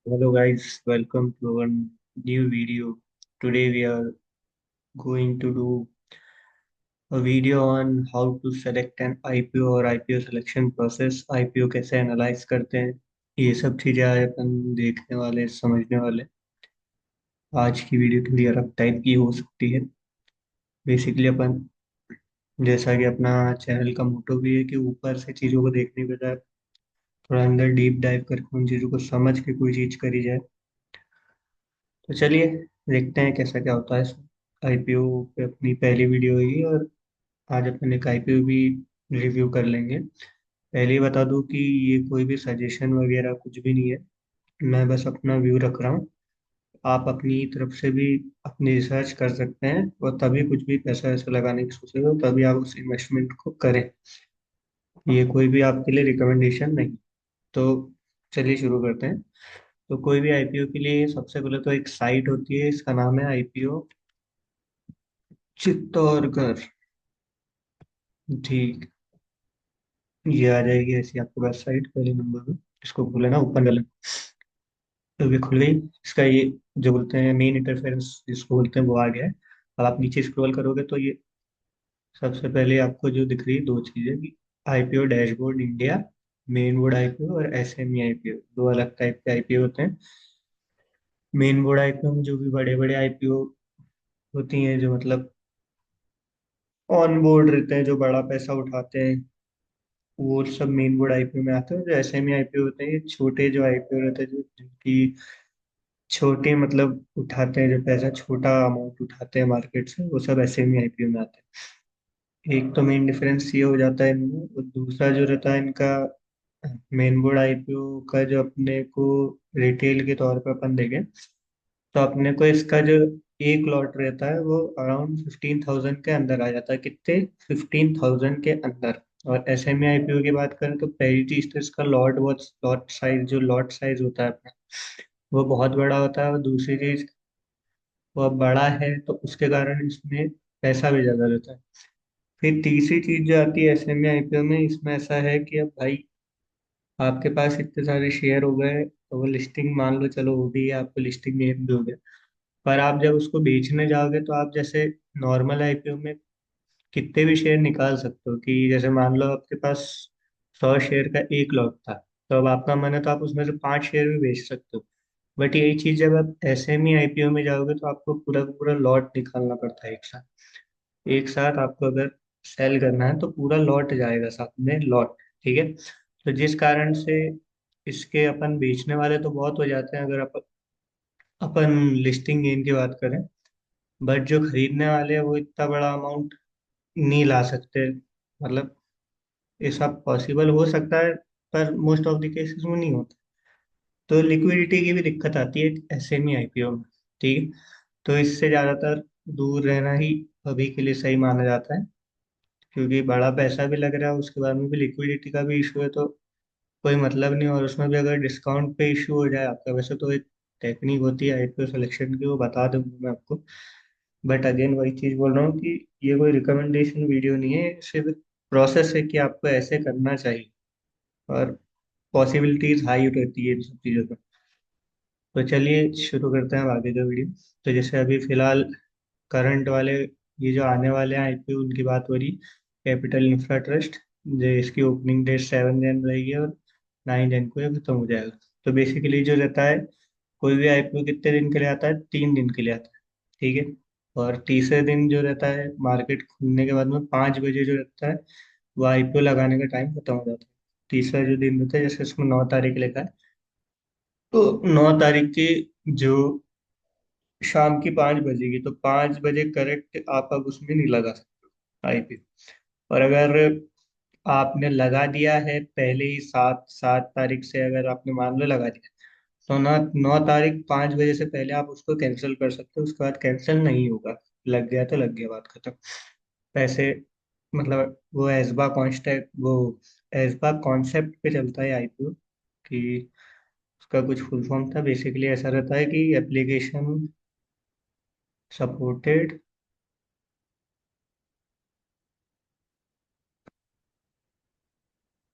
Hello guys, welcome to our new video. Today we are going to do a video on how to select an IPO और IPO selection process, IPO कैसे analyse करते हैं, ये सब चीज़ें आज अपन देखने वाले समझने वाले। आज की वीडियो थोड़ी अलग टाइप की हो सकती है। बेसिकली अपन जैसा कि अपना चैनल का मोटो भी है कि ऊपर से चीज़ों को देखने के बजाय थोड़ा अंदर डीप डाइव करके उन चीज़ों को समझ के कोई चीज़ करी जाए। तो चलिए देखते हैं कैसा क्या होता है। आईपीओ पे अपनी पहली वीडियो होगी और आज अपन एक आईपीओ भी रिव्यू कर लेंगे। पहले ही बता दूं कि ये कोई भी सजेशन वगैरह कुछ भी नहीं है। मैं बस अपना व्यू रख रहा हूँ। आप अपनी तरफ से भी अपनी रिसर्च कर सकते हैं और तभी कुछ भी पैसा ऐसा लगाने की सोचेंगे तो तभी आप उस इन्वेस्टमेंट को करें। ये कोई भी आपके लिए रिकमेंडेशन नहीं। तो चलिए शुरू करते हैं। तो कोई भी आईपीओ के लिए सबसे पहले तो एक साइट होती है, इसका नाम है आईपीओ चित्तौड़गढ़। ठीक, ये आ जाएगी ऐसी आपके पास साइट पहले नंबर में। इसको खोले ना, ओपन कर लेना। तो ये खुल गई। इसका ये जो बोलते हैं मेन इंटरफेरेंस जिसको बोलते हैं वो आ गया है। अब आप नीचे स्क्रॉल करोगे तो ये सबसे पहले आपको जो दिख रही है दो चीजें कि IPO dashboard India, main board IPO और एसएमई आईपीओ, दो अलग टाइप के आईपीओ होते हैं। मेन बोर्ड आईपीओ में जो भी बड़े बड़े आईपीओ होती हैं, जो मतलब ऑन बोर्ड रहते हैं, जो बड़ा पैसा उठाते हैं, वो सब मेन बोर्ड आईपीओ में आते हैं। जो एसएमई आईपीओ होते हैं, ये छोटे जो आईपीओ रहते हैं, जो जिनकी छोटे मतलब उठाते हैं, जो पैसा छोटा अमाउंट उठाते हैं मार्केट से, वो सब एसएमई आईपीओ में आते हैं। एक तो मेन डिफरेंस ये हो जाता है इनमें, और दूसरा जो रहता है इनका मेन बोर्ड आईपीओ का, जो अपने को रिटेल के तौर पर अपन देखें तो अपने को इसका जो एक लॉट रहता है वो अराउंड 15,000 के अंदर आ जाता है। कितने? 15,000 के अंदर। और एसएमई आईपीओ की बात करें तो पहली चीज तो इसका लॉट साइज, जो लॉट साइज होता है अपना, वो बहुत बड़ा होता है। और दूसरी चीज, वो अब बड़ा है तो उसके कारण इसमें पैसा भी ज्यादा रहता है। फिर तीसरी चीज जो आती है एसएमई आईपीओ में, इसमें ऐसा है कि अब भाई आपके पास इतने सारे शेयर हो गए तो वो लिस्टिंग मान लो, चलो वो भी है, आपको लिस्टिंग गेम भी हो गया। पर आप जब उसको बेचने जाओगे तो आप जैसे नॉर्मल आईपीओ में कितने भी शेयर निकाल सकते हो, कि जैसे मान लो आपके पास 100 शेयर का एक लॉट था, तो अब आपका मन है तो आप उसमें से 5 शेयर भी बेच सकते हो। बट यही चीज जब आप एसएमई आईपीओ में जाओगे तो आपको पूरा का पूरा लॉट निकालना पड़ता है एक साथ। एक साथ आपको अगर सेल करना है तो पूरा लॉट जाएगा साथ में, लॉट। ठीक है। तो जिस कारण से इसके अपन बेचने वाले तो बहुत हो जाते हैं अगर अपन लिस्टिंग गेन की बात करें। बट जो खरीदने वाले हैं वो इतना बड़ा अमाउंट नहीं ला सकते। मतलब ये सब पॉसिबल हो सकता है पर मोस्ट ऑफ द केसेस में नहीं होता। तो लिक्विडिटी की भी दिक्कत आती है एसएमई आईपीओ में। ठीक है। तो इससे ज़्यादातर दूर रहना ही अभी के लिए सही माना जाता है, क्योंकि बड़ा पैसा भी लग रहा है, उसके बाद में भी लिक्विडिटी का भी इशू है, तो कोई मतलब नहीं। और उसमें भी अगर डिस्काउंट पे इशू हो जाए आपका, वैसे तो एक टेक्निक होती है आईपीओ सिलेक्शन की, वो बता दूंगा मैं आपको। बट अगेन वही चीज बोल रहा हूँ कि ये कोई रिकमेंडेशन वीडियो नहीं है, सिर्फ प्रोसेस है कि आपको ऐसे करना चाहिए। और पॉसिबिलिटीज हाई रहती है इन सब चीज़ों पर। तो चलिए शुरू करते हैं अब आगे का वीडियो। तो जैसे अभी फिलहाल करंट वाले, ये जो आने वाले हैं आईपीओ, उनकी बात हो रही। कैपिटल इंफ्रा ट्रस्ट, जो इसकी ओपनिंग डेट 7 जन रहेगी और 9 जन को ये खत्म हो जाएगा। तो बेसिकली जो रहता है, कोई भी आईपीओ कितने दिन के लिए आता है? 3 दिन के लिए आता है। ठीक है। और तीसरे दिन जो रहता है मार्केट खुलने के बाद में 5 बजे जो रहता है, वो आईपीओ लगाने का टाइम खत्म हो जाता है। तीसरा जो दिन रहता है, जैसे इसमें 9 तारीख लिखा है, तो 9 तारीख की जो शाम की 5 बजेगी, तो 5 बजे करेक्ट आप अब उसमें नहीं लगा सकते आईपीओ। और अगर आपने लगा दिया है पहले ही, 7 7 तारीख से अगर आपने मान लो लगा दिया, तो ना 9 तारीख 5 बजे से पहले आप उसको कैंसिल कर सकते हो। उसके बाद कैंसिल नहीं होगा। लग गया तो लग गया, बात खत्म। पैसे मतलब वो एसबा कॉन्सेप्ट, वो एसबा कॉन्सेप्ट पे चलता है आईपीओ, कि उसका कुछ फुल फॉर्म था। बेसिकली ऐसा रहता है कि एप्लीकेशन सपोर्टेड,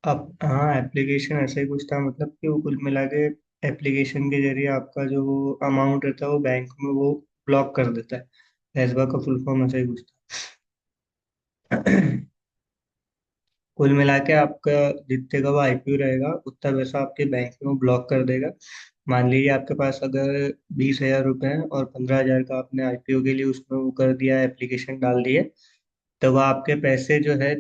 अब हाँ एप्लीकेशन ऐसा ही कुछ था, मतलब कि वो कुल मिला के एप्लीकेशन के जरिए आपका जो अमाउंट रहता है वो बैंक में वो ब्लॉक कर देता है। हैजबा का फुल फॉर्म ऐसा ही कुछ था। कुल मिला के आपका जितने का वो आईपीओ रहेगा उतना पैसा आपके बैंक में वो ब्लॉक कर देगा। मान लीजिए आपके पास अगर 20,000 रुपये हैं और 15,000 का आपने आईपीओ के लिए उसमें वो कर दिया, एप्लीकेशन डाल दिए, तो वह आपके पैसे जो है,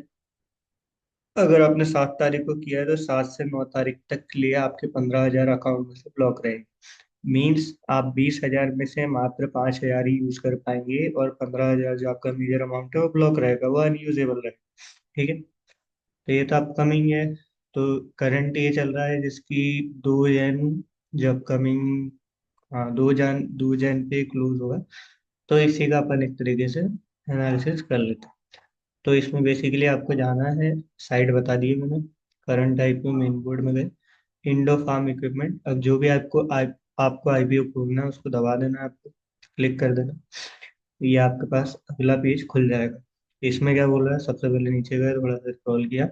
अगर आपने 7 तारीख को किया है तो 7 से 9 तारीख तक के लिए आपके 15,000 अकाउंट में से ब्लॉक रहेंगे। मीन्स आप 20,000 में से मात्र 5,000 ही यूज कर पाएंगे और 15,000 जो आपका मेजर अमाउंट है वो ब्लॉक रहेगा, वो अनयूजेबल रहेगा। ठीक है, तो ये तो अपकमिंग है। तो करंट ये चल रहा है जिसकी 2 जन, जो अपकमिंग, हाँ 2 जन पे क्लोज होगा। तो इसी का अपन एक तरीके से एनालिसिस कर लेते हैं। तो इसमें बेसिकली आपको जाना है, साइट बता दी है मैंने, करंट आईपीओ मेन बोर्ड में गए, इंडो फार्म इक्विपमेंट। अब जो भी आपको आईपीओ खोलना है उसको दबा देना है, आपको क्लिक कर देना। ये आपके पास अगला पेज खुल जाएगा। इसमें क्या बोल रहा है, सबसे पहले नीचे गए, थोड़ा सा स्क्रॉल किया,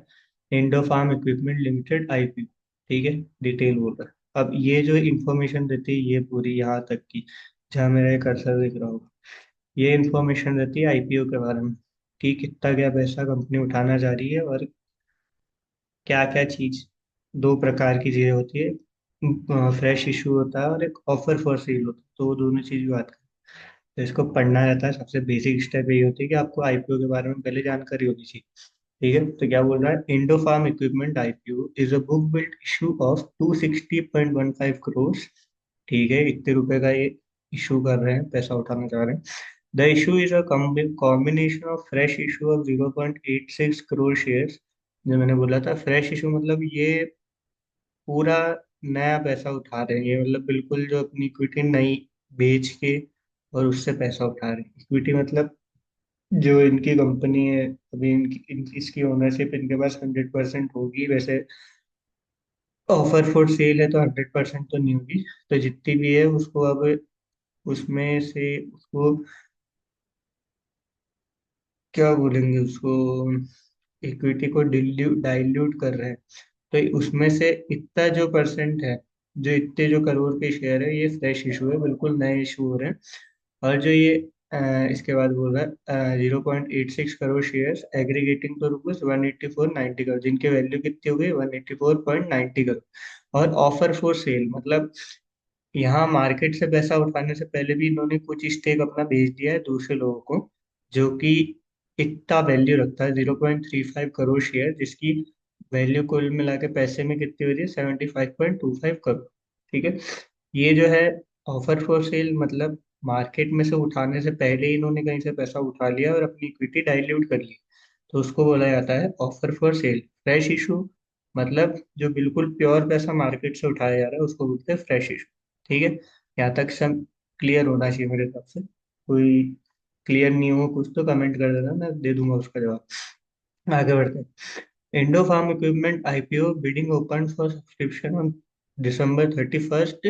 Indo Farm Equipment Limited IPO, ठीक है, डिटेल बोल रहा है। अब ये जो इंफॉर्मेशन देती है ये पूरी यहाँ तक की, जहाँ मेरा ये कर्सर दिख रहा होगा, ये इंफॉर्मेशन रहती है आईपीओ के बारे में, कि कितना क्या पैसा कंपनी उठाना चाह रही है और क्या क्या चीज। दो प्रकार की चीजें होती है, फ्रेश इशू होता है और एक ऑफर फॉर सेल होता है, तो वो दोनों चीज की बात करें तो इसको पढ़ना रहता है। सबसे बेसिक स्टेप यही होती है कि आपको आईपीओ के बारे में पहले जानकारी होनी चाहिए। ठीक है, तो क्या बोल रहा है, Indo Farm Equipment IPO is a book build issue of 260.15 crore. ठीक है, इतने रुपए का ये इशू कर रहे हैं, पैसा उठाना चाह रहे हैं। The issue is a combination of fresh issue of 0.86 crore shares. जो मैंने बोला था फ्रेश इशू मतलब ये पूरा नया पैसा उठा रहे हैं, ये मतलब बिल्कुल जो अपनी इक्विटी नई बेच के और उससे पैसा उठा रहे हैं। इक्विटी मतलब जो इनकी कंपनी है, अभी इसकी ओनरशिप इनके पास 100% होगी वैसे। ऑफर फॉर सेल है तो 100% तो नहीं होगी, तो जितनी भी है उसको अब उसमें से उसको क्या बोलेंगे उसको, इक्विटी को डाइल्यूट कर रहे हैं। तो उसमें से इतना जो परसेंट है, जो इतने जो करोड़ के शेयर है, ये फ्रेश इशू है, बिल्कुल नए इशू हो रहे हैं। और जो ये इसके बाद बोल रहा है 0.86 crore share aggregating to rupees 184.90 crore, जिनकी वैल्यू कितनी हो गई, 184.90 करोड़। और ऑफर फॉर सेल मतलब यहाँ मार्केट से पैसा उठाने से पहले भी इन्होंने कुछ स्टेक अपना बेच दिया है दूसरे लोगों को, जो कि इतना वैल्यू रखता है, 0.35 करोड़ शेयर, जिसकी वैल्यू कुल मिला के पैसे में कितनी हो रही है, 75.25 करोड़। ठीक है, ये जो है ऑफर फॉर सेल मतलब मार्केट में से उठाने से पहले ही इन्होंने कहीं से पैसा उठा लिया और अपनी इक्विटी डाइल्यूट कर ली, तो उसको बोला जाता है offer for sale. Fresh issue मतलब जो बिल्कुल प्योर पैसा मार्केट से उठाया जा रहा है उसको बोलते हैं फ्रेश इशू। ठीक है, यहाँ तक सब क्लियर होना चाहिए मेरे हिसाब से। कोई क्लियर नहीं हो कुछ तो कमेंट कर देना, मैं दे दूंगा उसका जवाब। आगे बढ़ते हैं। Indo Farm Equipment IPO bidding open for subscription on December 31st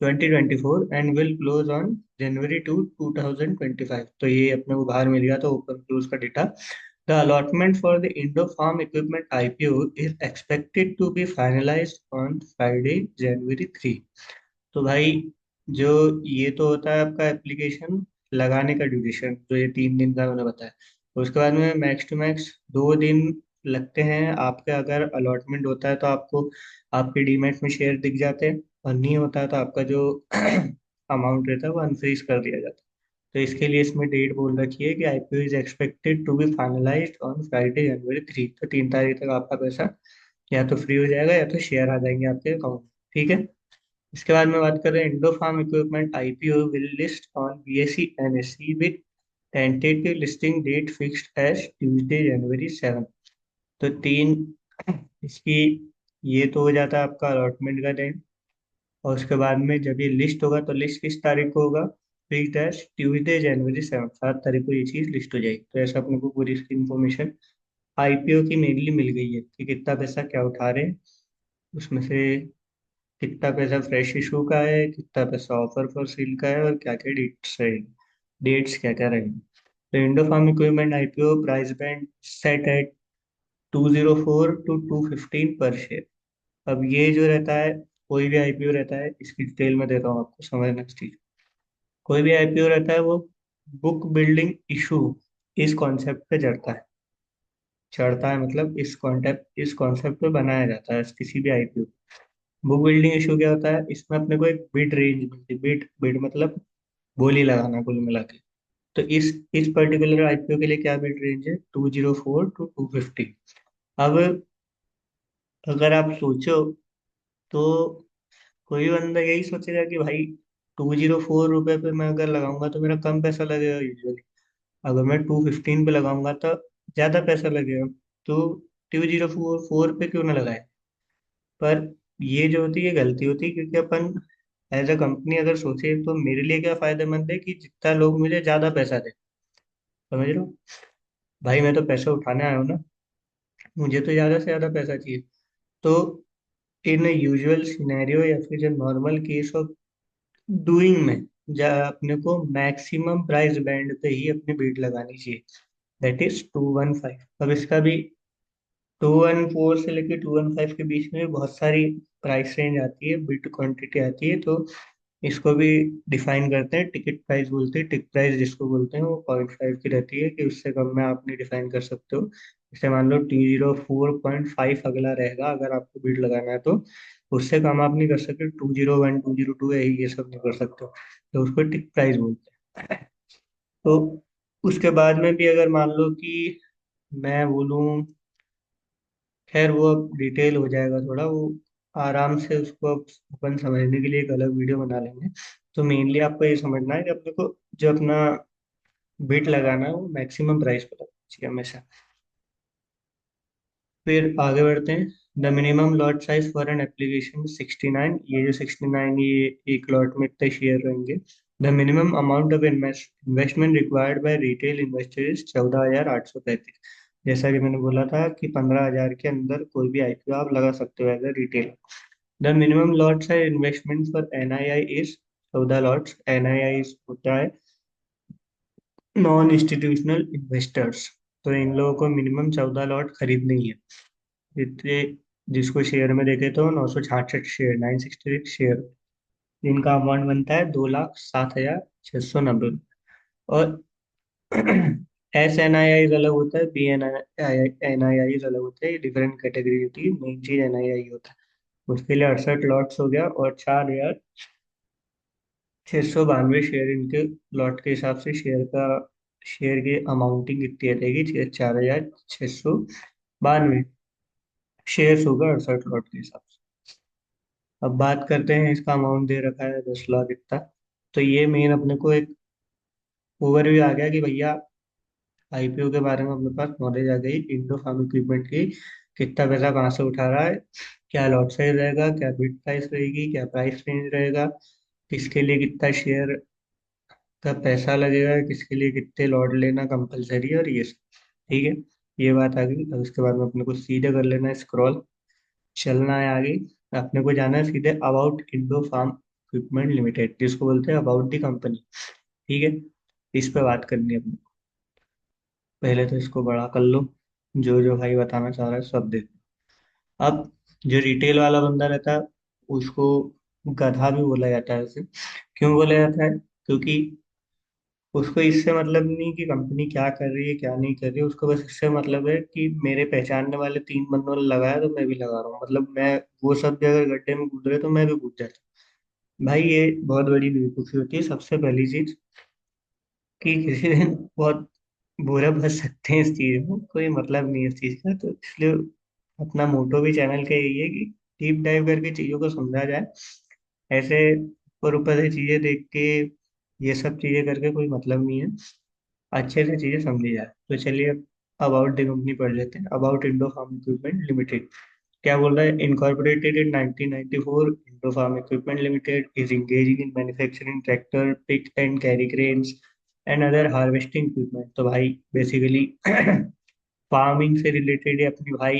2024 and will close on January 2 2025। तो ये अपने को बाहर मिल गया था ओपन क्लोज का data. The allotment for the Indo Farm Equipment IPO is expected to be finalised on Friday January 3। तो भाई जो ये तो होता है आपका एप्लीकेशन लगाने का ड्यूरेशन, जो ये 3 दिन का मैंने बताया। तो उसके बाद में मैक्स टू मैक्स 2 दिन लगते हैं आपके। अगर अलॉटमेंट होता है तो आपको आपके डीमैट में शेयर दिख जाते हैं, और नहीं होता है तो आपका जो अमाउंट रहता है वो अनफ्रीज कर दिया जाता है। तो इसके लिए इसमें डेट बोल रखी है कि IPO is expected to be finalised on Friday January 3। तो 3 तारीख तक आपका पैसा या तो फ्री हो जाएगा या तो शेयर आ जाएंगे आपके अकाउंट। ठीक है, इसके बाद में बात करें, Indo Farm Equipment IPO will list on BSE NSE with tentative listing date fixed as Tuesday January 7। तो तीन इसकी ये तो हो जाता है आपका अलॉटमेंट का टाइम। और उसके बाद में जब ये लिस्ट होगा तो लिस्ट किस तारीख को होगा, फिक्स्ड एज ट्यूसडे January 7, 7 तारीख को ये चीज लिस्ट हो जाएगी। तो ऐसा अपने को पूरी इसकी इन्फॉर्मेशन आईपीओ की मेनली मिल गई है कि कितना पैसा क्या उठा रहे हैं, उसमें से कितना पैसा फ्रेश इशू का है, कितना पैसा ऑफर फॉर सेल का है, और क्या क्या डेट्स रहेंगी, डेट्स क्या क्या रहेंगी। तो Indo Farm Equipment IPO price band set at 204 to 215 पर शेयर। अब ये जो रहता है कोई भी आईपीओ रहता है, इसकी डिटेल में देता हूँ आपको समझना इस चीज। कोई भी आईपीओ रहता है वो बुक बिल्डिंग इशू इस कॉन्सेप्ट पे चढ़ता है, मतलब इस कॉन्सेप्ट पे बनाया जाता है किसी भी आईपीओ। बुक बिल्डिंग इशू क्या होता है, इसमें अपने को एक बिड रेंज मिलती है। बिड बिड मतलब बोली लगाना कुल मिला के। तो इस पर्टिकुलर आईपीओ के लिए क्या बिड रेंज है, 204 to 250। अब अगर आप सोचो तो कोई बंदा यही सोचेगा कि भाई 204 रुपये पे मैं अगर लगाऊंगा तो मेरा कम पैसा लगेगा यूजुअली। अगर मैं 215 पे लगाऊंगा तो ज्यादा पैसा लगेगा। तो 204 पे क्यों ना लगाए। पर ये जो होती है गलती होती है, क्योंकि अपन एज अ कंपनी अगर सोचे तो मेरे लिए क्या फायदेमंद है कि जितना लोग मुझे ज्यादा पैसा दे। समझ रहे हो भाई, मैं तो पैसा उठाने आया हूँ ना, मुझे तो ज्यादा से ज्यादा पैसा चाहिए। तो इन यूजुअल सिनेरियो या फिर नॉर्मल केस ऑफ डूइंग में जहाँ अपने को मैक्सिमम प्राइस बैंड पे ही अपनी बीट लगानी चाहिए, दैट इज 215। अब इसका भी 214 से लेके 215 के बीच में बहुत सारी प्राइस रेंज आती है, बिट क्वांटिटी आती है। तो इसको भी डिफाइन करते हैं, टिकट प्राइस बोलते हैं। टिक प्राइस जिसको बोलते हैं वो 0.5 की रहती है, कि उससे कम में आप नहीं डिफाइन कर सकते हो। जैसे मान लो 204.5 अगला रहेगा, अगर आपको बीट लगाना है तो उससे कम आप नहीं कर सकते। 201 202 है, ये सब नहीं कर सकते हो। तो उसको टिक प्राइस बोलते हैं। तो उसके बाद में भी अगर मान लो कि मैं बोलूँ, खैर वो अब डिटेल हो जाएगा थोड़ा वो, आराम से उसको अब अपन समझने के लिए एक अलग वीडियो बना लेंगे। तो मेनली आपको ये समझना है कि अपने को जो अपना बिट लगाना है वो मैक्सिमम प्राइस पे लगाना चाहिए हमेशा। फिर आगे बढ़ते हैं। The minimum lot size for an application 69। ये जो 69, ये एक लॉट में इतने शेयर रहेंगे। The minimum amount of investment required by retail investors 14,835। जैसा कि मैंने बोला था कि 15,000 के अंदर कोई भी आईपीओ आप लगा सकते हो as a retail. The minimum lot size investment for NII is 14 lots. NII होता है नॉन इंस्टीट्यूशनल इन्वेस्टर्स। तो इन लोगों को मिनिमम 14 लॉट खरीदनी है। जितने जिसको शेयर में देखे तो 966 शेयर, 966 शेयर। इनका अमाउंट बनता है 2,07,690। और एस एन आई आई अलग होता है, बी एन आई आई अलग होता है। ये डिफरेंट कैटेगरी होती है। मेन चीज एन आई आई होता है। उसके लिए 68 लॉट्स हो गया, और 4,692 शेयर इनके लॉट के हिसाब से शेयर की अमाउंटिंग कितनी रहेगी, 4,692 शेयर्स होगा 68 लॉट के हिसाब से। अब बात करते हैं, इसका अमाउंट दे रखा है 10 लाख इतना। तो ये मेन अपने को एक ओवरव्यू आ गया कि भैया आईपीओ के बारे में अपने पास नॉलेज आ गई, इंडो फार्म इक्विपमेंट की, कितना पैसा कहाँ से उठा रहा है, क्या लॉट साइज रहेगा, क्या बिड प्राइस रहेगी, क्या प्राइस रेंज रहेगा, किसके लिए कितना शेयर का पैसा लगेगा, किसके लिए कितने लॉट लेना कंपलसरी है, और ये सब। ठीक है, ये बात आ गई। अब उसके बाद में अपने को सीधे कर लेना है स्क्रॉल, चलना है आगे। अपने को जाना है सीधे about Indo Farm Equipment Limited, जिसको बोलते हैं अबाउट दी कंपनी। ठीक है, इस पे बात करनी है अपने को। पहले तो इसको बड़ा कर लो, जो जो भाई बताना चाह रहा है सब देख। अब जो रिटेल वाला बंदा रहता है उसको गधा भी बोला जाता है उसे। क्यों बोला जाता है, क्योंकि उसको इससे मतलब नहीं कि कंपनी क्या कर रही है क्या नहीं कर रही है। उसको बस इससे मतलब है कि मेरे पहचानने वाले 3 बंदों ने लगाया तो मैं भी लगा रहा हूँ, मतलब मैं, वो सब भी अगर गड्ढे में कूद रहे तो मैं भी कूद जाता। भाई ये बहुत बड़ी बेवकूफ़ी होती है। सबसे पहली चीज कि किसी दिन बहुत बुरा बच सकते हैं, इस चीज में कोई मतलब नहीं है इस चीज का। तो इसलिए अपना मोटो भी चैनल का यही है कि डीप डाइव करके चीजों को समझा जाए। ऐसे ऊपर ऊपर से चीजें देख के ये सब चीजें करके कोई मतलब नहीं है। अच्छे से चीजें समझी जाए। तो चलिए अब अबाउट द कंपनी पढ़ लेते हैं। About Indo Farm Equipment Limited क्या बोल रहा है, incorporated in 1994, Indo Farm Equipment Limited is engaging in manufacturing tractor, pick and carry cranes and other harvesting equipment. तो भाई बेसिकली फार्मिंग से रिलेटेड ही अपनी भाई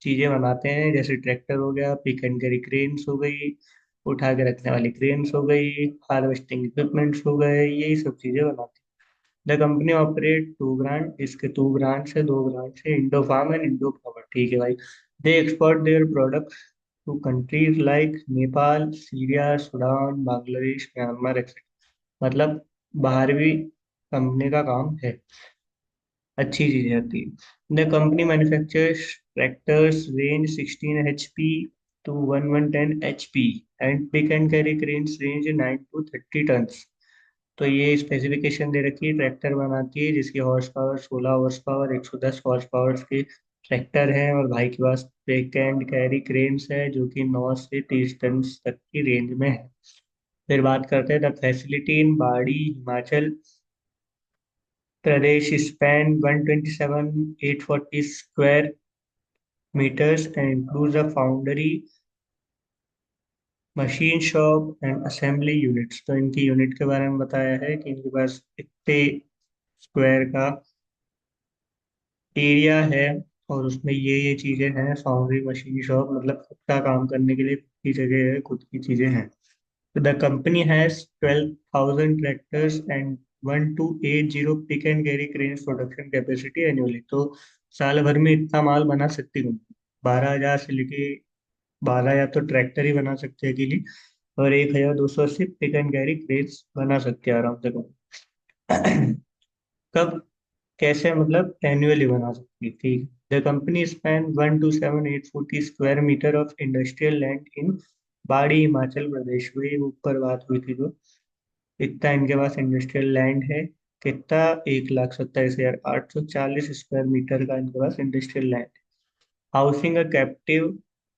चीजें बनाते हैं, जैसे ट्रैक्टर हो गया, पिक एंड कैरी क्रेन्स हो गई, उठा के रखने वाली क्रेन्स हो गई, हार्वेस्टिंग इक्विपमेंट्स हो गए, यही सब चीजें बनाते हैं। द कंपनी ऑपरेट 2 ब्रांड, इसके 2 ब्रांड्स है, 2 ब्रांड्स है, Indo farm and Indo power. ठीक है भाई। They export their products to countries like Nepal, Syria, Sudan, Bangladesh, Myanmar etcetera. मतलब बाहर भी कंपनी का काम है, अच्छी चीजें आती है। The company manufactures tractors range 16 HP to 1110 HP and pick and carry cranes range 9 to 30 tons। तो ये स्पेसिफिकेशन दे रखी है, ट्रैक्टर बनाती है जिसकी horse power 16 horse power, 110 horse power के ट्रैक्टर हैं, और भाई के पास पिक एंड कैरी क्रेन्स है जो कि 9 से 30 टन तक की रेंज में है। फिर बात करते हैं the facility in Baddi Himachal Pradesh span 127,840 square meters and includes a foundry, machine shop and assembly units. तो इनकी यूनिट के बारे में बताया है कि इनके पास इतने स्क्वायर का एरिया है, और उसमें ये चीजें हैं। फाउंड्री, मशीन शॉप मतलब खुद का काम करने के लिए खुद की जगह है, खुद की चीजें हैं। तो the company has 12,000 tractors and 1280 pick and carry cranes production capacity annually. तो साल भर में इतना माल बना सकती हूँ, 12,000 से लेके 12 या तो ट्रैक्टर ही बना सकते हैं अकेली, और 1,280 पिक एंड कैरी क्रेन्स बना सकते हैं आराम से। कब, कैसे, मतलब एनुअली बना सकती है, ठीक। The company span 127,840 square metre of industrial land in Baddi Himachal प्रदेश। वही ऊपर बात हुई थी जो, इतना इनके पास इंडस्ट्रियल लैंड है। कितना, 1,27,840 स्क्वायर मीटर का इनके पास industrial land, housing a captive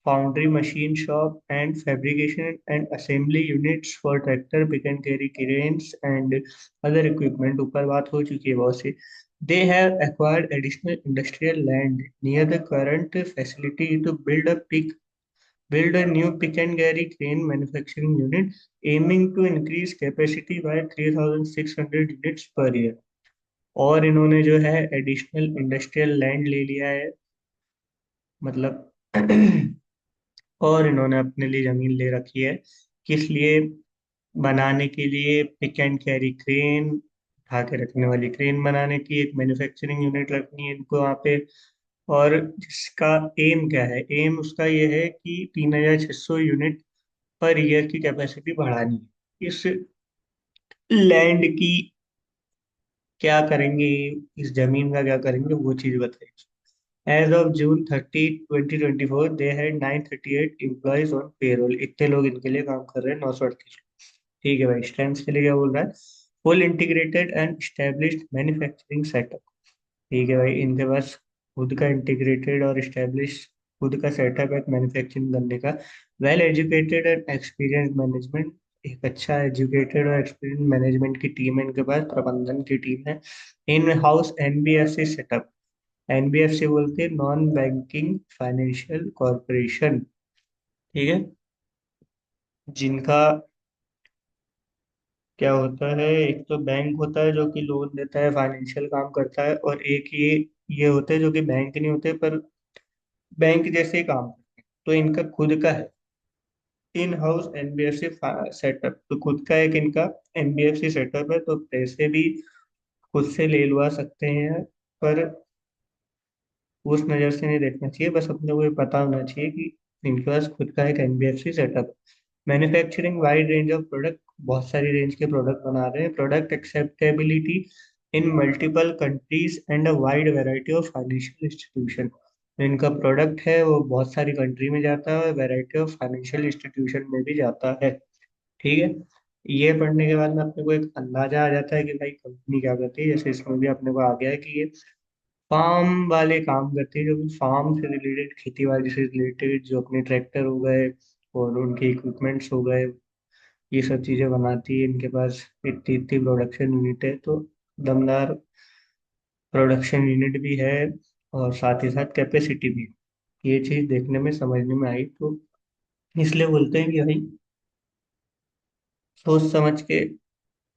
foundry, machine shop, and fabrication and assembly units for tractor, pick and carry cranes, and other equipment। ऊपर बात हो चुकी है बहुत सी। They have acquired additional industrial land near the current facility to build a new pick and carry crane manufacturing unit, aiming to increase capacity by 3,600 units per year। और इन्होंने जो है एडिशनल इंडस्ट्रियल लैंड ले लिया है, मतलब और इन्होंने अपने लिए जमीन ले रखी है। किस लिए? बनाने के लिए पिक एंड कैरी क्रेन, उठा के रखने वाली क्रेन बनाने की एक मैन्युफैक्चरिंग यूनिट रखनी है इनको वहाँ पे। और जिसका एम क्या है, एम उसका ये है कि 3,600 यूनिट पर ईयर की कैपेसिटी बढ़ानी है। इस लैंड की क्या करेंगे, इस जमीन का क्या करेंगे, वो चीज बताइए। As of June 30, 2024, they had 938 employees on payroll। इतने लोग इनके लिए काम कर रहे हैं, 938। ठीक है भाई, स्ट्रेंथ्स के लिए क्या बोल रहा है? Full integrated and established manufacturing setup. ठीक है भाई, इनके पास खुद का इंटीग्रेटेड और स्टैब्लिश खुद का सेटअप है मैन्युफैक्चरिंग करने का। Well educated and experience management, एक अच्छा एजुकेटेड और एक्सपीरियंस मैनेजमेंट की टीम है इनके पास, प्रबंधन की टीम है। In house NBFC setup. NBFC बोलते हैं नॉन बैंकिंग फाइनेंशियल कॉरपोरेशन। ठीक है, जिनका क्या होता है, एक तो बैंक होता है जो कि लोन देता है, फाइनेंशियल काम करता है, और एक ये होते हैं जो कि बैंक नहीं होते पर बैंक जैसे ही काम करते हैं। तो इनका खुद का है इन हाउस एनबीएफसी सेटअप। तो खुद का एक इनका एनबीएफसी सेटअप है, तो पैसे भी खुद से ले लुआ सकते हैं। पर उस नज़र से नहीं देखना चाहिए, बस अपने को ये पता होना चाहिए कि इनके पास खुद का एक NBFC setup. Manufacturing wide range of product, बहुत सारी रेंज के प्रोडक्ट बना रहे हैं। Product acceptability in multiple countries and a wide variety of financial institution. तो इनका प्रोडक्ट है वो बहुत सारी कंट्री में जाता है, वैरायटी ऑफ फाइनेंशियल इंस्टीट्यूशन में भी जाता है। ठीक है, ये पढ़ने के बाद में अपने को एक अंदाजा आ जाता है कि भाई कंपनी क्या करती है। जैसे इसमें भी अपने को आ गया है कि ये फार्म वाले काम करते हैं, जो भी फार्म से रिलेटेड, खेती बाड़ी से रिलेटेड, जो अपने ट्रैक्टर हो गए और उनके इक्विपमेंट्स हो गए, ये सब चीजें बनाती है। इनके पास इतनी इतनी प्रोडक्शन यूनिट है, तो दमदार प्रोडक्शन यूनिट भी है, और साथ ही साथ कैपेसिटी भी है। ये चीज देखने में समझने में आई, तो इसलिए बोलते हैं कि भाई सोच समझ के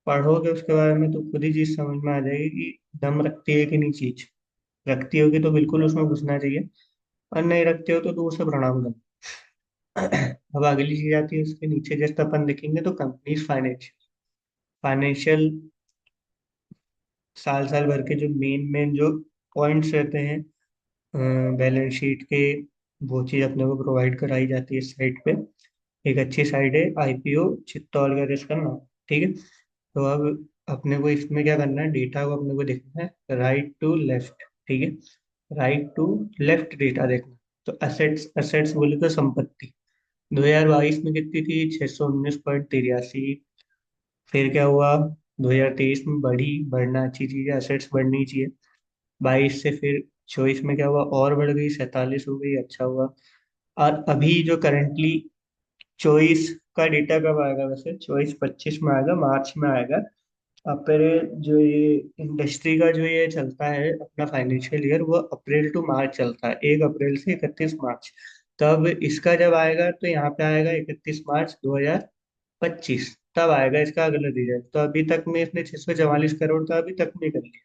पढ़ोगे उसके बारे में तो खुद ही चीज समझ में आ जाएगी कि दम रखती है कि नहीं चीज। रखती होगी तो बिल्कुल उसमें घुसना चाहिए, और नहीं रखते हो तो दूर से प्रणाम करो। अब अगली चीज आती है उसके नीचे, जस्ट अपन देखेंगे तो कंपनीज फाइनेंशियल फाइनेंशियल साल साल भर के जो मेन मेन जो पॉइंट्स रहते हैं बैलेंस शीट के, वो चीज़ अपने को प्रोवाइड कराई जाती है इस साइट पे। एक अच्छी साइट है आईपीओ चित्तौड़ का इसका नाम। ठीक है। तो अब अपने को इसमें क्या करना है, डेटा को अपने को देखना है राइट टू लेफ्ट। ठीक है। राइट टू लेफ्ट डेटा देखना। तो असेट्स, असेट्स बोले तो संपत्ति 2022 में कितनी थी, 619.83। फिर क्या हुआ, 2023 में बढ़ी, बढ़ना अच्छी चीज है, असेट्स बढ़नी चाहिए। 22 से फिर 24 में क्या हुआ, और बढ़ गई, 47 हो गई, अच्छा हुआ। और अभी जो करंटली 24 का डेटा कब आएगा, वैसे 24-25 में आएगा, मार्च में आएगा। अब फिर जो ये इंडस्ट्री का जो ये चलता है अपना फाइनेंशियल ईयर, वो अप्रैल टू मार्च चलता है, 1 अप्रैल से 31 मार्च। तब इसका जब आएगा तो यहाँ पे आएगा 31 मार्च 2025, तब आएगा इसका अगला रिजल्ट। तो अभी तक में इसने 644 करोड़ का अभी तक में कर लिया।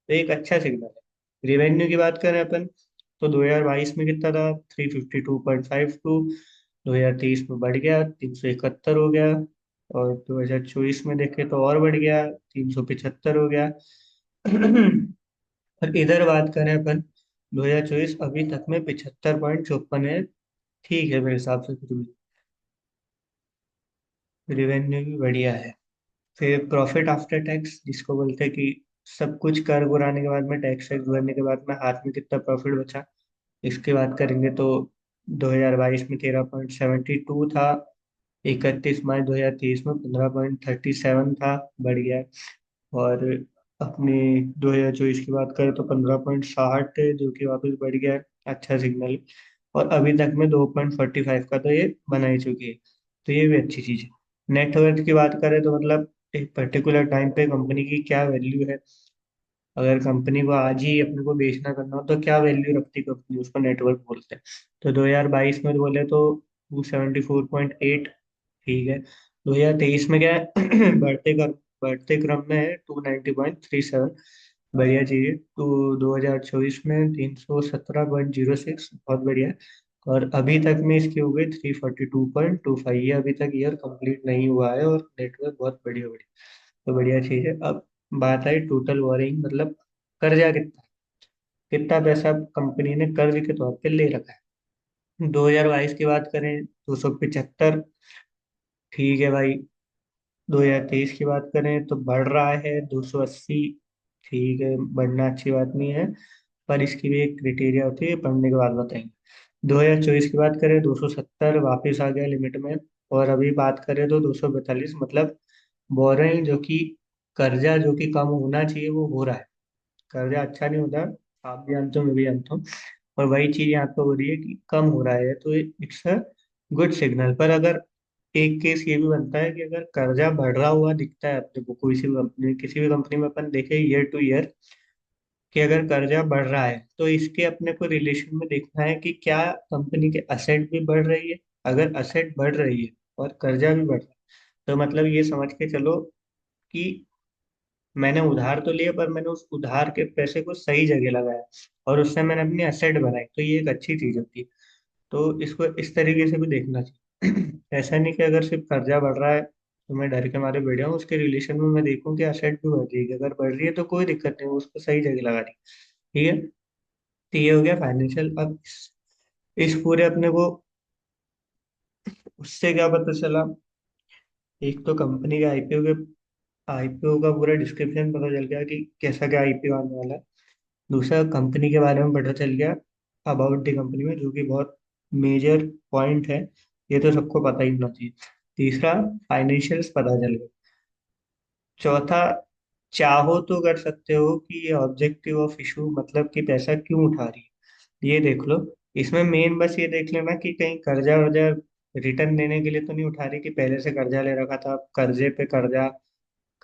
तो एक अच्छा सिग्नल है। रिवेन्यू की बात करें अपन, तो 2022 में कितना था, 352.52। 2023 में बढ़ गया, 371 हो गया। और 2024 में देखे तो और बढ़ गया, 375 हो गया। और इधर बात करें अपन, 2024 अभी तक में 75.54 है। ठीक है मेरे हिसाब से, फिर भी रिवेन्यू भी बढ़िया है। फिर प्रॉफिट आफ्टर टैक्स जिसको बोलते हैं कि सब कुछ कर गुराने के बाद में, टैक्स टैक्स भरने के बाद में हाथ में कितना प्रॉफिट बचा, इसकी बात करेंगे तो 2022 में 13.72 था। 31 मार्च 2023 में 15.37 था, बढ़ गया। और अपने 2024 की बात करें तो 15.60 है, जो कि वापस बढ़ गया है, अच्छा सिग्नल है। और अभी तक में 2.45 का तो ये बना ही चुकी है। तो ये भी अच्छी चीज़ है। नेटवर्थ की बात करें तो मतलब एक पर्टिकुलर टाइम पे कंपनी की क्या वैल्यू है, अगर कंपनी को आज ही अपने को बेचना करना हो तो क्या वैल्यू रखती कंपनी, उसको नेटवर्क बोलते हैं। तो 2022 में बोले तो 274.8। ठीक है। 2023 में क्या है, बढ़ते क्रम में है, 290.37, बढ़िया चीज है। तो 2024 में 317.06, बहुत बढ़िया। और अभी तक में इसकी हो गई 342.25, ये अभी तक ईयर कंप्लीट नहीं हुआ है, और नेटवर्क बहुत बढ़िया बढ़िया। तो बढ़िया चीज है। अब बात आई टोटल बोरिंग, मतलब कर्जा कितना, कितना पैसा कंपनी ने कर्ज के तौर पे ले रखा है। 2022 की बात करें 275। ठीक है भाई। 2023 की बात करें तो बढ़ रहा है 280। ठीक है, बढ़ना अच्छी बात नहीं है, पर इसकी भी एक क्रिटेरिया होती है, पढ़ने के बाद बताएंगे। 2024 की बात करें 270, वापस आ गया लिमिट में। और अभी बात करें तो 242, मतलब बोरिंग जो कि कर्जा जो कि कम होना चाहिए वो हो रहा है। कर्जा अच्छा नहीं होता, आप भी जानते हो, मैं भी जानता हूँ। और वही चीज यहाँ पे हो रही है कि कम हो रहा है, तो इट्स अ गुड सिग्नल। पर अगर एक केस ये भी बनता है कि अगर कर्जा बढ़ रहा हुआ दिखता है अपने को, किसी भी कंपनी में अपन देखे ईयर टू ईयर कि अगर कर्जा बढ़ रहा है, तो इसके अपने को रिलेशन में देखना है कि क्या कंपनी के असेट भी बढ़ रही है। अगर असेट बढ़ रही है और कर्जा भी बढ़ रहा है, तो मतलब ये समझ के चलो कि मैंने उधार तो लिया, पर मैंने उस उधार के पैसे को सही जगह लगाया, और उससे मैंने अपनी एसेट बनाई, तो ये एक अच्छी चीज होती है। तो इसको इस तरीके से भी देखना चाहिए। ऐसा नहीं कि अगर सिर्फ कर्जा बढ़ रहा है तो मैं डर के मारे बैठ जाऊँ, उसके रिलेशन में मैं देखूं कि एसेट भी बढ़ रही है, अगर बढ़ रही है तो कोई दिक्कत नहीं, वो उसको सही जगह लगा दी। ठीक है। तो ये हो गया फाइनेंशियल। अब इस पूरे अपने को उससे क्या पता चला, एक तो कंपनी के आईपीओ का पूरा डिस्क्रिप्शन पता चल गया कि कैसा क्या आईपीओ आने वाला है। दूसरा, कंपनी के बारे में पता चल गया, अबाउट द कंपनी में, जो कि बहुत मेजर पॉइंट है, ये तो सबको पता ही होना चाहिए। तीसरा, फाइनेंशियल्स पता चल गए। चौथा, चाहो तो कर सकते हो कि ये ऑब्जेक्टिव ऑफ इशू, मतलब कि पैसा क्यों उठा रही है, ये देख लो। इसमें मेन बस ये देख लेना कि कहीं कर्जा वर्जा रिटर्न देने के लिए तो नहीं उठा रही, कि पहले से कर्जा ले रखा था, कर्जे पे कर्जा,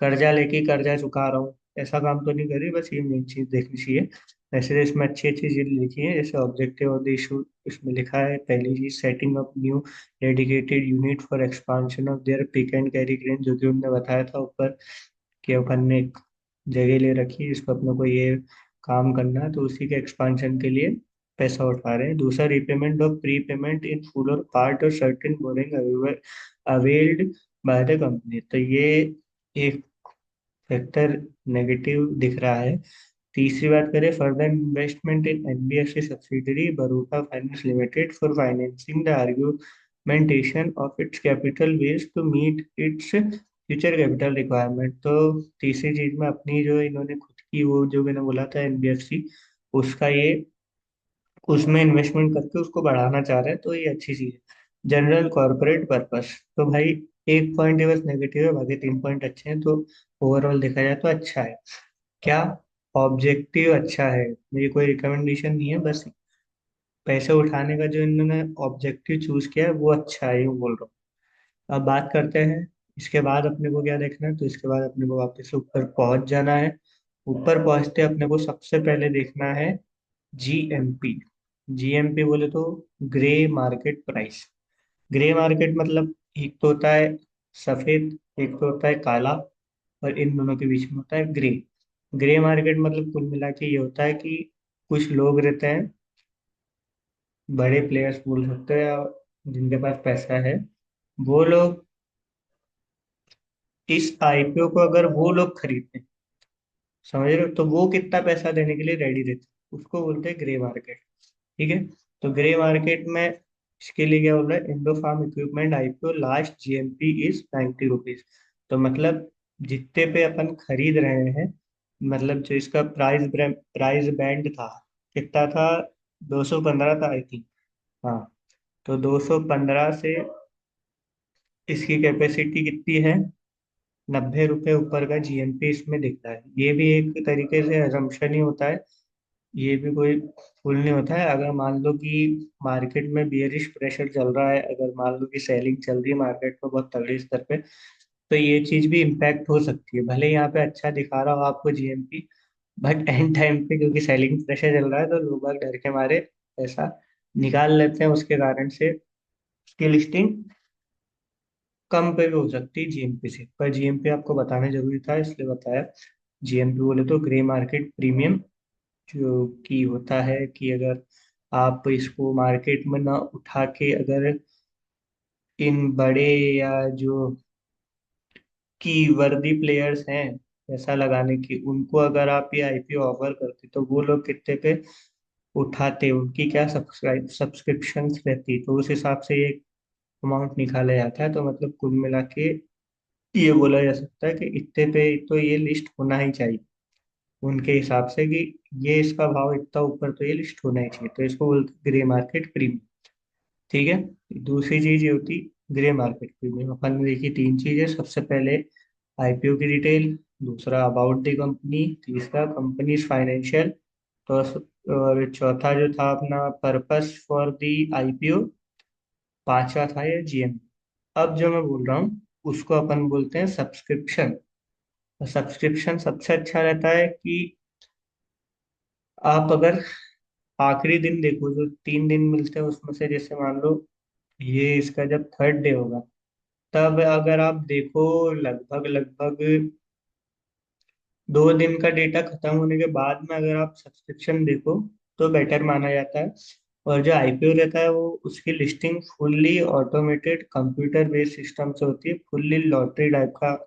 कर्जा लेके कर्जा चुका रहा हूँ, ऐसा काम तो नहीं कर रही। बस ये मेन चीज देखनी चाहिए। वैसे तो इसमें अच्छी अच्छी चीज लिखी है, जैसे ऑब्जेक्टिव ऑफ द इशू, इसमें लिखा है पहली चीज, setting up new dedicated unit for expansion of their pick and carry crane, जो कि उनने बताया था ऊपर कि अपन ने एक जगह ले रखी है, इस पर अपने को ये काम करना है, तो उसी के एक्सपांशन के लिए पैसा उठा रहे हैं। दूसरा, repayment of pre payment in full और पार्ट और certain boring availed by the company, तो ये एक फैक्टर नेगेटिव दिख रहा है तीसरी बात करें, further investment in NBFC subsidiary Baruka finance limited for financing the argumentation of its capital base to meet its future capital requirement. तो तीसरी चीज में अपनी जो इन्होंने खुद की वो जो मैंने बोला था एनबीएफसी, उसका ये उसमें इन्वेस्टमेंट करके उसको बढ़ाना चाह रहे हैं, तो ये अच्छी चीज है। जनरल कॉर्पोरेट पर्पस, तो भाई एक पॉइंट है बस नेगेटिव है, बाकी तीन पॉइंट अच्छे हैं, तो ओवरऑल देखा जाए तो अच्छा है। क्या? ऑब्जेक्टिव अच्छा है, ये कोई रिकमेंडेशन नहीं है, बस पैसे उठाने का जो इन्होंने ऑब्जेक्टिव चूज किया है वो अच्छा है, यूँ बोल रहा हूँ। अब बात करते हैं इसके बाद अपने को क्या देखना है, तो इसके बाद अपने को वापस से ऊपर पहुंच जाना है। ऊपर पहुंचते अपने को सबसे पहले देखना है जीएमपी। जीएमपी बोले तो grey market price. Grey market मतलब एक तो होता है सफेद, एक तो होता है काला, और इन दोनों के बीच में होता है ग्रे। ग्रे मार्केट मतलब कुल मिला के ये होता है कि कुछ लोग रहते हैं, बड़े प्लेयर्स बोल सकते हैं, या जिनके पास पैसा है, वो लोग इस आईपीओ को अगर वो लोग खरीदते हैं, समझ रहे हो, तो वो कितना पैसा देने के लिए रेडी रहते हैं, उसको बोलते हैं ग्रे मार्केट। ठीक है। तो ग्रे मार्केट में इसके लिए क्या बोल रहा है, Indo Farm Equipment IPO last GMP is 90 rupees. तो मतलब जितने पे अपन खरीद रहे हैं, मतलब जो इसका प्राइस बैंड था, कितना था, 215 था आई थिंक। हाँ, तो 215 से इसकी कैपेसिटी कितनी है, 90 रुपये ऊपर का जीएमपी इसमें दिखता है। ये भी एक तरीके से असम्पशन ही होता है, ये भी कोई फुल नहीं होता है। अगर मान लो कि मार्केट में बियरिश प्रेशर चल रहा है, अगर मान लो कि सेलिंग चल रही है मार्केट में बहुत तगड़ी स्तर पे, तो ये चीज भी इम्पैक्ट हो सकती है। भले यहाँ पे अच्छा दिखा रहा हो आपको जीएमपी, बट एंड टाइम पे क्योंकि सेलिंग प्रेशर चल रहा है, तो लोग बाग डर के मारे पैसा निकाल लेते हैं, उसके कारण से उसकी लिस्टिंग कम पे भी हो सकती है जीएमपी से। पर जीएमपी आपको बताना जरूरी था, इसलिए बताया। जीएमपी बोले तो ग्रे मार्केट प्रीमियम, जो कि होता है कि अगर आप इसको मार्केट में ना उठा के, अगर इन बड़े या जो की वर्दी प्लेयर्स हैं पैसा लगाने की, उनको अगर आप ये आईपीओ ऑफर करते, तो वो लोग कितने पे उठाते, उनकी क्या सब्सक्रिप्शंस रहती, तो उस हिसाब से ये अमाउंट निकाला जाता है। तो मतलब कुल मिला के ये बोला जा सकता है कि इतने पे तो ये लिस्ट होना ही चाहिए उनके हिसाब से, कि ये इसका भाव इतना ऊपर तो ये लिस्ट होना ही चाहिए, तो इसको बोलते हैं ग्रे मार्केट प्रीमियम। ठीक है। दूसरी चीज ये होती ग्रे मार्केट प्रीमियम, अपन ने देखी तीन चीजें, सबसे पहले आईपीओ की डिटेल, दूसरा अबाउट द कंपनी, तीसरा कंपनी फाइनेंशियल, तो और चौथा जो था अपना पर्पस फॉर द आईपीओ, पांचवा था ये जीएम। अब जो मैं बोल रहा हूँ उसको अपन बोलते हैं सब्सक्रिप्शन। सब्सक्रिप्शन सबसे अच्छा रहता है कि आप अगर आखिरी दिन देखो, जो 3 दिन मिलते हैं उसमें से, जैसे मान लो ये इसका जब थर्ड डे होगा, तब अगर आप देखो, लगभग लगभग 2 दिन का डेटा खत्म होने के बाद में अगर आप सब्सक्रिप्शन देखो, तो बेटर माना जाता है। और जो आईपीओ रहता है वो उसकी listing fully automated computer based system से होती है, फुल्ली लॉटरी टाइप का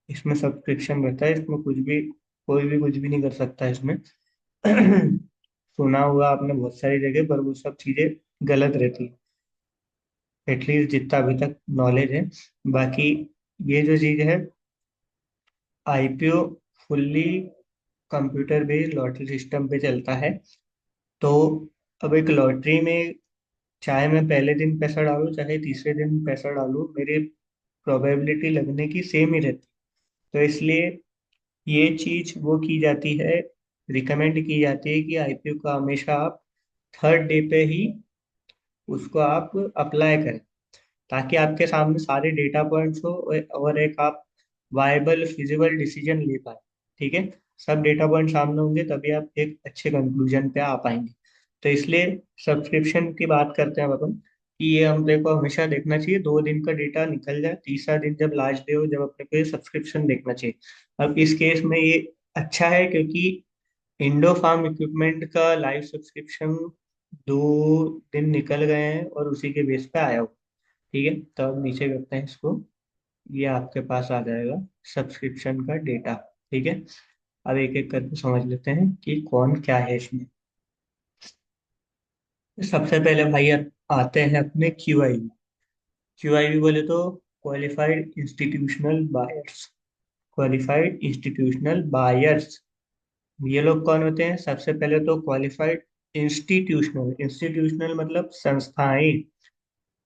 इसमें सब्सक्रिप्शन रहता है। इसमें कुछ भी, कोई भी कुछ भी नहीं कर सकता इसमें। सुना हुआ आपने बहुत सारी जगह, पर वो सब चीजें गलत रहती है, एटलीस्ट जितना अभी तक नॉलेज है। बाकी ये जो चीज है, IPO fully computer based lottery system पे चलता है। तो अब एक लॉटरी में, चाहे मैं पहले दिन पैसा डालूं चाहे तीसरे दिन पैसा डालूं, मेरी प्रोबेबिलिटी लगने की सेम ही रहती। तो इसलिए ये चीज वो की जाती है, रिकमेंड की जाती है कि आईपीओ का हमेशा आप थर्ड डे पे ही उसको आप अप्लाई करें, ताकि आपके सामने सारे डेटा पॉइंट्स हो, और एक आप वायबल फिजिबल डिसीजन ले पाए। ठीक है। सब डेटा पॉइंट सामने होंगे तभी आप एक अच्छे कंक्लूजन पे आ पाएंगे। तो इसलिए सब्सक्रिप्शन की बात करते हैं अब अपन, कि ये हम देखो हमेशा देखना चाहिए 2 दिन का डेटा निकल जाए, तीसरा दिन जब लास्ट डे हो, जब अपने को ये सब्सक्रिप्शन देखना चाहिए। अब इस केस में ये अच्छा है क्योंकि इंडो फार्म इक्विपमेंट का लाइव सब्सक्रिप्शन 2 दिन निकल गए हैं और उसी के बेस पे आया हो। ठीक है। तो अब नीचे करते हैं इसको, ये आपके पास आ जाएगा सब्सक्रिप्शन का डेटा। ठीक है। अब एक एक करके समझ लेते हैं कि कौन क्या है इसमें। सबसे पहले भाई आते हैं अपने क्यूआईबी। क्यूआईबी बोले तो qualified institutional buyers. Qualified institutional buyers, ये लोग कौन होते हैं? सबसे पहले तो क्वालिफाइड इंस्टीट्यूशनल, इंस्टीट्यूशनल मतलब संस्थाएं।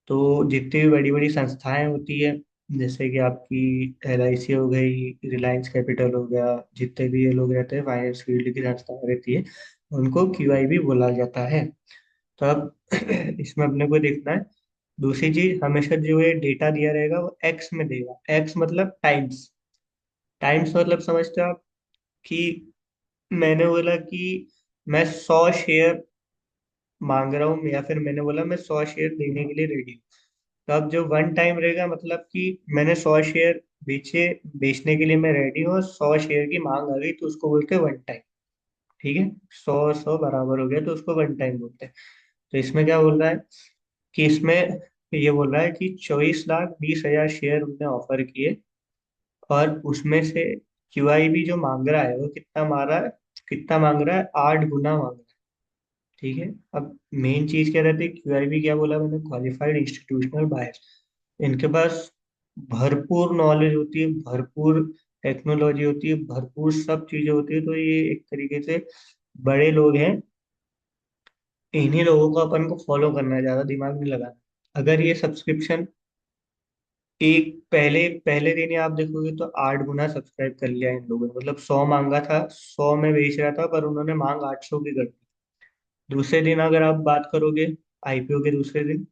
तो जितनी भी बड़ी बड़ी संस्थाएं होती है, जैसे कि आपकी LIC हो गई, रिलायंस कैपिटल हो गया, जितने भी ये लोग रहते हैं फाइनेंस फील्ड की संस्थाएं रहती है, उनको क्यूआईबी बोला जाता है। तो अब इसमें अपने को देखना है। दूसरी चीज, हमेशा जो ये डेटा दिया रहेगा वो एक्स में देगा। एक्स मतलब टाइम्स। टाइम्स मतलब समझते हो आप कि मैंने बोला कि मैं 100 शेयर मांग रहा हूँ, या फिर मैंने बोला मैं 100 शेयर देने के लिए रेडी हूँ। तो अब जो वन टाइम रहेगा, मतलब कि मैंने 100 शेयर बेचे, बेचने के लिए मैं रेडी हूँ और 100 शेयर की मांग आ गई, तो उसको बोलते हैं वन टाइम। ठीक है, 100 100 बराबर हो गया तो उसको वन टाइम बोलते हैं। तो इसमें क्या बोल रहा है कि इसमें ये बोल रहा है कि 24,20,000 शेयर उनने ऑफर किए, और उसमें से क्यूआईबी जो मांग रहा है वो कितना मांग रहा है? कितना मांग रहा है? 8 गुना मांग रहा है। ठीक है, अब मेन चीज क्या रहती है? क्यूआईबी क्या बोला मैंने? Qualified institutional buyers. इनके पास भरपूर नॉलेज होती है, भरपूर टेक्नोलॉजी होती है, भरपूर सब चीजें होती है। तो ये एक तरीके से बड़े लोग हैं। इन्हीं लोगों को अपन को फॉलो करना है, ज्यादा दिमाग नहीं लगाना। अगर ये सब्सक्रिप्शन एक पहले पहले दिन ही आप देखोगे तो 8 गुना सब्सक्राइब कर लिया इन लोगों ने। मतलब 100 मांगा था, 100 में बेच रहा था, पर उन्होंने मांग 800 की कर दी। दूसरे दिन अगर आप बात करोगे, आईपीओ के दूसरे दिन,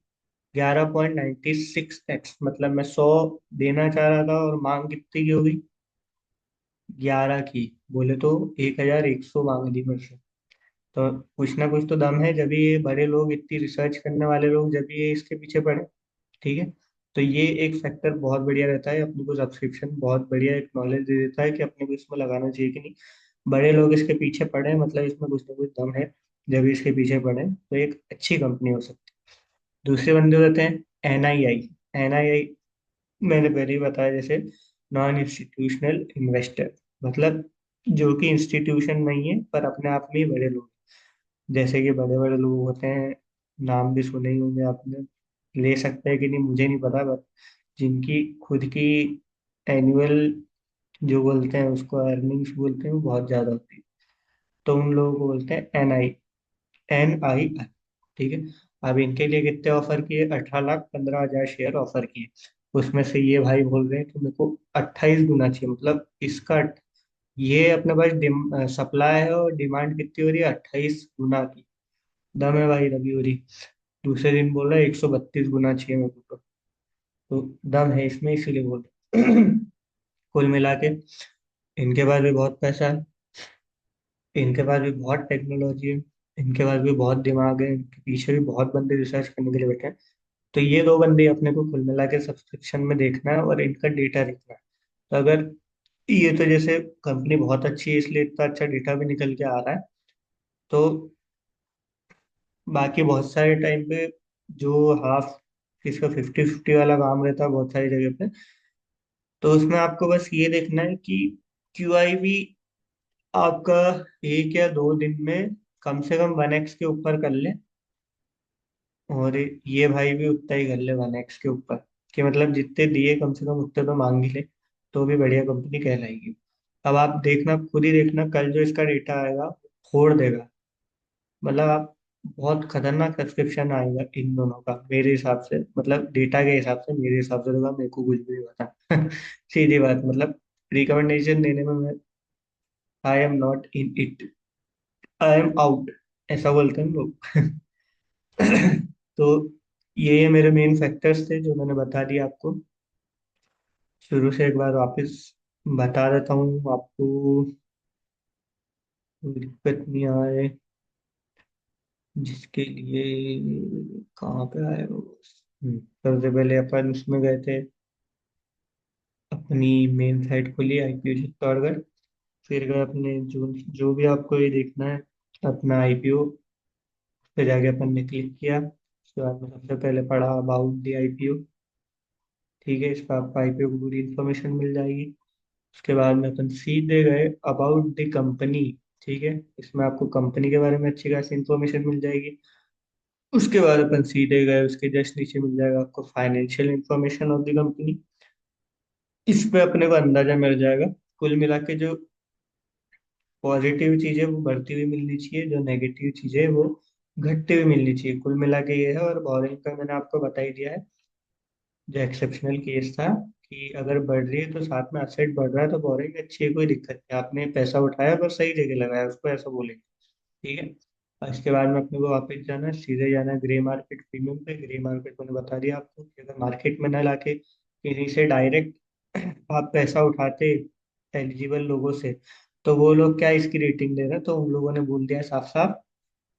11.96x, मतलब मैं 100 देना चाह रहा था और मांग कितनी की होगी? 11 की। बोले तो 1,100 मांग दी मेरे से। तो कुछ ना कुछ तो दम है, जब ये बड़े लोग, इतनी रिसर्च करने वाले लोग, जब ये इसके पीछे पड़े। ठीक है, तो ये एक फैक्टर बहुत बढ़िया रहता है। अपने को सब्सक्रिप्शन बहुत बढ़िया एक नॉलेज दे देता है कि अपने को इसमें लगाना चाहिए कि नहीं। बड़े लोग इसके पीछे पड़े, मतलब इसमें कुछ ना कुछ दम है। जब इसके पीछे पड़े तो एक अच्छी कंपनी हो सकती है। दूसरे बंदे होते हैं NII। NII मैंने पहले ही बताया, जैसे नॉन इंस्टीट्यूशनल इन्वेस्टर, मतलब जो कि इंस्टीट्यूशन नहीं है पर अपने आप में ही बड़े लोग। जैसे कि बड़े बड़े लोग होते हैं, नाम भी सुने ही होंगे आपने, ले सकते हैं कि नहीं मुझे नहीं पता, बट जिनकी खुद की एनुअल, जो बोलते हैं उसको अर्निंग्स बोलते हैं, वो बहुत ज्यादा होती है। तो उन लोगों को बोलते हैं NI। ठीक है, अब इनके लिए कितने ऑफर किए? 18,15,000 शेयर ऑफर किए। उसमें से ये भाई बोल रहे हैं कि मेरे को 28 गुना चाहिए। मतलब इसका, ये अपने पास सप्लाई है और डिमांड कितनी हो रही है? 28 गुना की। दम है भाई रवि हो रही। दूसरे दिन बोल रहा है 132 गुना चाहिए मेरे को। तो दम है इसमें, इसीलिए बोल रहा हूँ। कुल मिला के इनके पास भी बहुत पैसा है, इनके पास भी बहुत टेक्नोलॉजी है, इनके पास भी बहुत दिमाग है, इनके पीछे भी बहुत बंदे रिसर्च करने के लिए बैठे हैं। तो ये दो बंदे अपने को कुल मिला के सब्सक्रिप्शन में देखना है और इनका डेटा देखना है। तो अगर ये, तो जैसे कंपनी बहुत अच्छी है इसलिए इतना अच्छा डेटा भी निकल के आ रहा है। तो बाकी बहुत सारे टाइम पे जो हाफ, किसका 50-50 वाला काम रहता है बहुत सारी जगह पे, तो उसमें आपको बस ये देखना है कि क्यूआईबी आपका 1 या 2 दिन में कम से कम 1x के ऊपर कर ले। और ये भाई भी उतना ही कर ले 1x के ऊपर, कि मतलब जितने दिए कम से कम उतने तो मांग ही ले, तो भी बढ़िया कंपनी कहलाएगी। अब आप देखना, खुद ही देखना, कल जो इसका डेटा आएगा फोड़ देगा। मतलब आप, बहुत खतरनाक सब्सक्रिप्शन आएगा इन दोनों का मेरे हिसाब से। मतलब डेटा के हिसाब से, मेरे हिसाब से तो मेरे को कुछ भी नहीं पता। सीधी बात, मतलब रिकमेंडेशन देने में मैं, I am not in it, I am out, ऐसा बोलते हैं लोग। तो ये मेरे मेन फैक्टर्स थे जो मैंने बता दिया आपको। शुरू से एक बार वापस बता देता हूँ आपको, कोई दिक्कत नहीं आए। जिसके लिए कहाँ पे आए वो? सबसे पहले अपन उसमें गए थे, अपनी मेन साइट खोली IPO चित्तौड़गढ़। फिर गए अपने जो जो भी आपको ये देखना है अपना IPO, फिर जाके अपन ने क्लिक किया। उसके बाद में सबसे पहले पढ़ा अबाउट दी IPO। ठीक है, इस पर आपको IPO की पूरी इन्फॉर्मेशन मिल जाएगी। उसके बाद में अपन सीधे गए अबाउट द कंपनी। ठीक है, इसमें आपको कंपनी के बारे में अच्छी खासी इंफॉर्मेशन मिल जाएगी। उसके बाद अपन सीधे गए, उसके जस्ट नीचे मिल जाएगा आपको financial information of the company. इस पे अपने को अंदाजा मिल जाएगा कुल मिला के जो पॉजिटिव चीजें वो बढ़ती हुई मिलनी चाहिए, जो नेगेटिव चीजें वो घटती हुई मिलनी चाहिए। कुल मिला के ये है। और बोरिंग का मैंने आपको बता ही दिया है, जो एक्सेप्शनल केस था कि अगर बढ़ रही है तो साथ में असेट बढ़ रहा है तो बोरिंग अच्छी है, कोई दिक्कत नहीं। आपने पैसा उठाया पर सही जगह लगाया, उसको ऐसा बोलेंगे। ठीक है। और इसके बाद में अपने को वापस जाना है, सीधे जाना है ग्रे मार्केट प्रीमियम पे। ग्रे मार्केट मैंने बता दिया आपको कि अगर मार्केट में ना लाके किसी से डायरेक्ट आप पैसा उठाते एलिजिबल लोगों से, तो वो लोग क्या इसकी रेटिंग दे रहे हैं, तो उन लोगों ने बोल दिया साफ साफ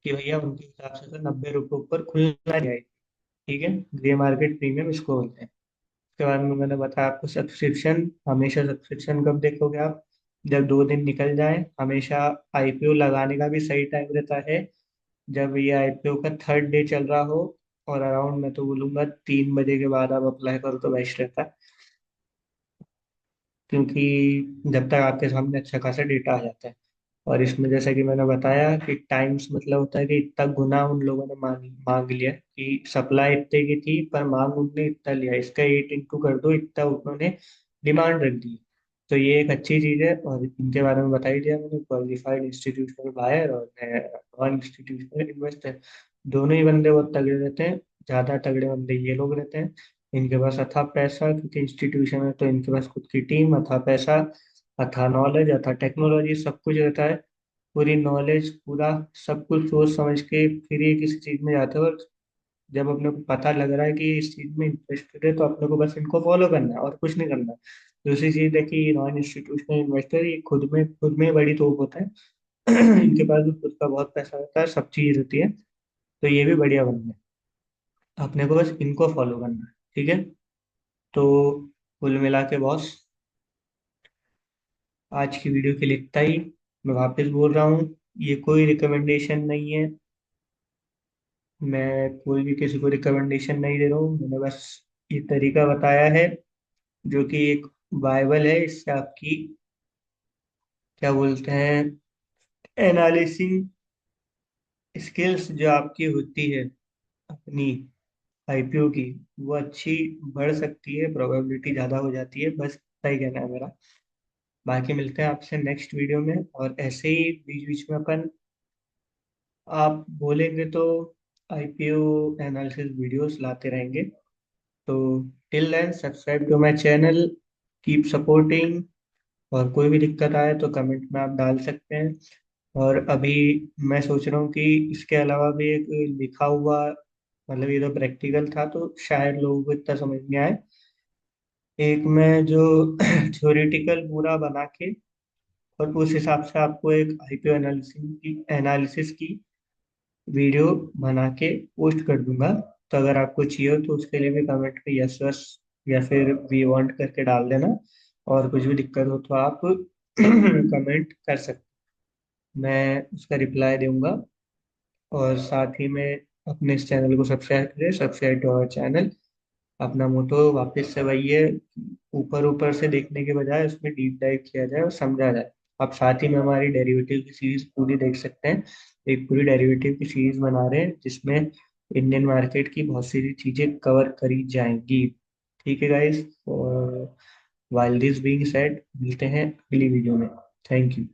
कि भैया उनके हिसाब से तो 90 रुपये ऊपर खुलना चाहिए। ठीक है, ग्रे मार्केट प्रीमियम इसको बोलते हैं। उसके बाद में मैंने बताया आपको सब्सक्रिप्शन। हमेशा सब्सक्रिप्शन कब देखोगे आप, जब 2 दिन निकल जाए। हमेशा आईपीओ लगाने का भी सही टाइम रहता है जब ये आईपीओ का थर्ड डे चल रहा हो, और अराउंड मैं तो बोलूंगा 3 बजे के बाद आप अप्लाई करो तो बेस्ट रहता है। क्योंकि जब तक आपके सामने अच्छा खासा डेटा आ जाता है। और इसमें जैसा कि मैंने बताया कि टाइम्स मतलब होता है कि इतना गुना उन लोगों ने मांग मांग लिया कि सप्लाई इतने की थी पर मांग उनने इतना लिया, इसका 8 इंटू कर दो, इतना उन्होंने डिमांड रख दी। तो ये एक अच्छी चीज है। और इनके बारे में बता ही दिया मैंने, क्वालिफाइड इंस्टीट्यूशनल बायर और नॉन इंस्टीट्यूशनल इन्वेस्टर। दोनों ही बंदे बहुत तगड़े रहते हैं। ज्यादा तगड़े बंदे ये लोग रहते हैं। इनके पास अथाह पैसा, क्योंकि इंस्टीट्यूशन है तो इनके पास खुद की टीम, अथाह पैसा, अथाह नॉलेज, अथाह टेक्नोलॉजी, सब कुछ रहता है। पूरी नॉलेज, पूरा सब कुछ सोच समझ के फिर ये किसी चीज में जाते हो। और जब अपने को पता लग रहा है कि इस चीज में इंटरेस्टेड है तो अपने को बस इनको फॉलो करना है और कुछ नहीं करना। दूसरी चीज है कि नॉन इंस्टीट्यूशनल इन्वेस्टर ये खुद में बड़ी तोप होता है। इनके पास भी खुद का बहुत पैसा रहता है, सब चीज रहती है। तो ये भी बढ़िया बंदे हैं, अपने को बस इनको फॉलो करना है। ठीक है। तो कुल मिला के बॉस, आज की वीडियो के लिए इतना ही। मैं वापस बोल रहा हूँ, ये कोई रिकमेंडेशन नहीं है। मैं कोई भी किसी को रिकमेंडेशन नहीं दे रहा हूँ, मैंने बस ये तरीका बताया है जो कि एक बाइबल है। इससे आपकी क्या बोलते हैं, एनालिसिंग स्किल्स जो आपकी होती है अपनी आईपीओ की, वो अच्छी बढ़ सकती है, प्रोबेबिलिटी ज़्यादा हो जाती है। बस इतना ही कहना है मेरा। बाकी मिलते हैं आपसे नेक्स्ट वीडियो में, और ऐसे ही बीच बीच में अपन, आप बोलेंगे तो आईपीओ एनालिसिस वीडियोस लाते रहेंगे। तो till then subscribe to my channel, keep supporting. और कोई भी दिक्कत आए तो कमेंट में आप डाल सकते हैं। और अभी मैं सोच रहा हूँ कि इसके अलावा भी एक लिखा हुआ, मतलब ये तो प्रैक्टिकल था तो शायद लोगों को इतना समझ नहीं आए। एक मैं जो थ्योरेटिकल पूरा बना के और उस हिसाब से आपको एक आईपीओ एनालिसिस की वीडियो बना के पोस्ट कर दूंगा। तो अगर आपको चाहिए हो तो उसके लिए भी कमेंट में यस यस या फिर वी वांट करके डाल देना। और कुछ भी दिक्कत हो तो आप कमेंट कर सकते, मैं उसका रिप्लाई दूंगा। और साथ ही में अपने इस चैनल को सब्सक्राइब करें, सब्सक्राइब टू आवर चैनल। अपना मोटो वापस से वही है, ऊपर ऊपर से देखने के बजाय उसमें डीप डाइव किया जाए और समझा जाए। आप साथ ही में हमारी डेरिवेटिव की सीरीज पूरी देख सकते हैं। एक पूरी डेरिवेटिव की सीरीज बना रहे हैं जिसमें इंडियन मार्केट की बहुत सारी चीजें कवर करी जाएंगी। ठीक है गाइस, और वाइल दिस बीइंग सेड, मिलते हैं अगली वीडियो में। Thank you.